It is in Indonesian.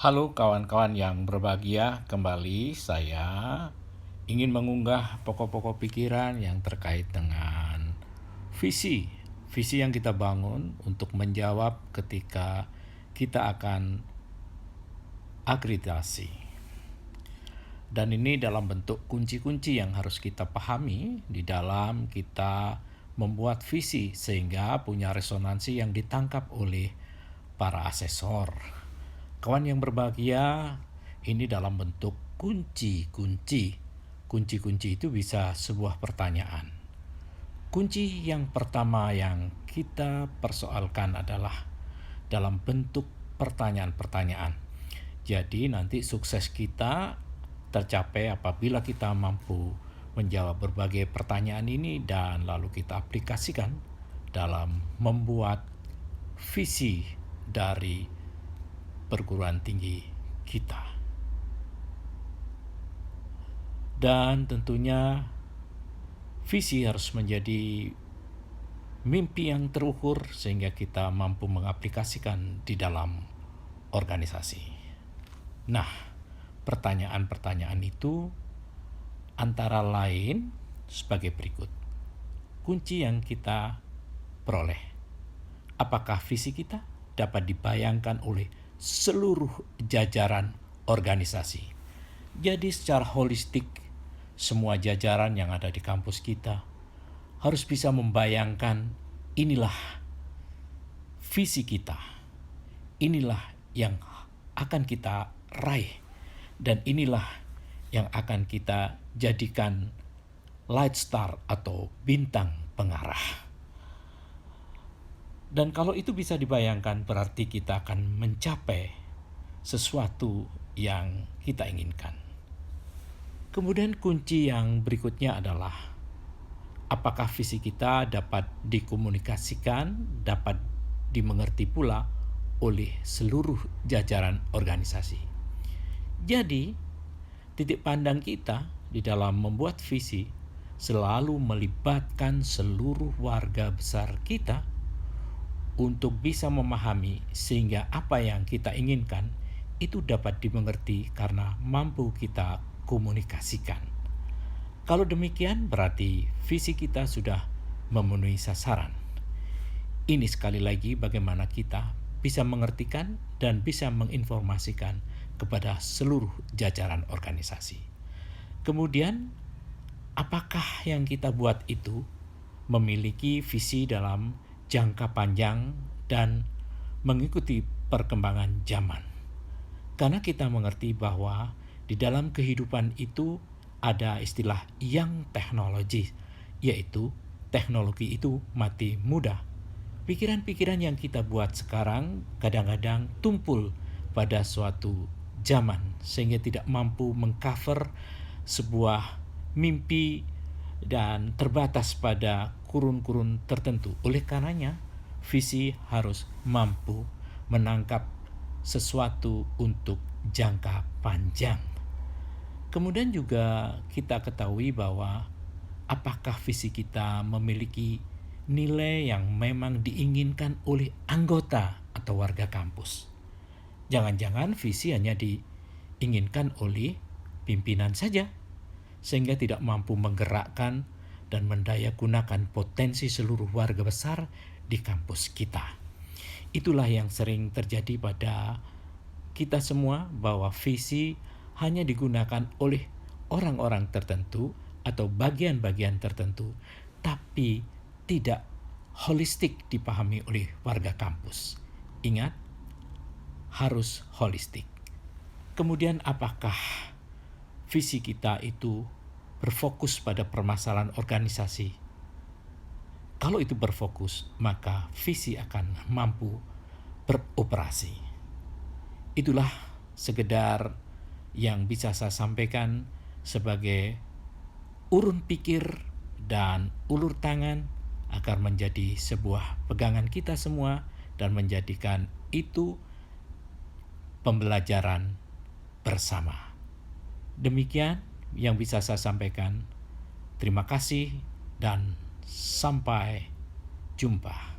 Halo kawan-kawan yang berbahagia, kembali saya ingin mengunggah pokok-pokok pikiran yang terkait dengan visi. Visi yang kita bangun untuk menjawab ketika kita akan akreditasi. Dan ini dalam bentuk kunci-kunci yang harus kita pahami di dalam kita membuat visi sehingga punya resonansi yang ditangkap oleh para asesor. Kawan yang berbahagia, ini dalam bentuk kunci-kunci. Kunci-kunci itu bisa sebuah pertanyaan. Kunci yang pertama yang kita persoalkan adalah dalam bentuk pertanyaan-pertanyaan. Jadi nanti sukses kita tercapai apabila kita mampu menjawab berbagai pertanyaan ini dan lalu kita aplikasikan dalam membuat visi dari perguruan tinggi kita. Dan tentunya visi harus menjadi mimpi yang terukur sehingga kita mampu mengaplikasikan di dalam organisasi. Nah, pertanyaan-pertanyaan itu antara lain sebagai berikut. Kunci yang kita peroleh. Apakah visi kita dapat dibayangkan oleh seluruh jajaran organisasi? Jadi secara holistik, semua jajaran yang ada di kampus kita harus bisa membayangkan inilah visi kita. Inilah yang akan kita raih dan inilah yang akan kita jadikan light star atau bintang pengarah. Dan kalau itu bisa dibayangkan berarti kita akan mencapai sesuatu yang kita inginkan. Kemudian kunci yang berikutnya adalah apakah visi kita dapat dikomunikasikan, dapat dimengerti pula oleh seluruh jajaran organisasi. Jadi, titik pandang kita di dalam membuat visi selalu melibatkan seluruh warga besar kita untuk bisa memahami sehingga apa yang kita inginkan itu dapat dimengerti karena mampu kita komunikasikan. Kalau demikian berarti visi kita sudah memenuhi sasaran. Ini sekali lagi bagaimana kita bisa mengertikan dan bisa menginformasikan kepada seluruh jajaran organisasi. Kemudian, apakah yang kita buat itu memiliki visi dalam jangka panjang dan mengikuti perkembangan zaman? Karena kita mengerti bahwa di dalam kehidupan itu ada istilah young technology, yaitu teknologi itu mati muda. Pikiran-pikiran yang kita buat sekarang kadang-kadang tumpul pada suatu zaman sehingga tidak mampu mengcover sebuah mimpi dan terbatas pada kurun-kurun tertentu. Oleh karenanya, visi harus mampu menangkap sesuatu untuk jangka panjang. Kemudian juga kita ketahui bahwa apakah visi kita memiliki nilai yang memang diinginkan oleh anggota atau warga kampus. Jangan-jangan visi hanya diinginkan oleh pimpinan saja, sehingga tidak mampu menggerakkan dan mendayagunakan potensi seluruh warga besar di kampus kita. Itulah yang sering terjadi pada kita semua, bahwa visi hanya digunakan oleh orang-orang tertentu atau bagian-bagian tertentu, tapi tidak holistik dipahami oleh warga kampus. Ingat, harus holistik. Kemudian apakah visi kita itu berfokus pada permasalahan organisasi? Kalau itu berfokus, maka visi akan mampu beroperasi. Itulah sekedar yang bisa saya sampaikan sebagai urun pikir dan ulur tangan agar menjadi sebuah pegangan kita semua dan menjadikan itu pembelajaran bersama. Demikian yang bisa saya sampaikan. Terima kasih dan sampai jumpa.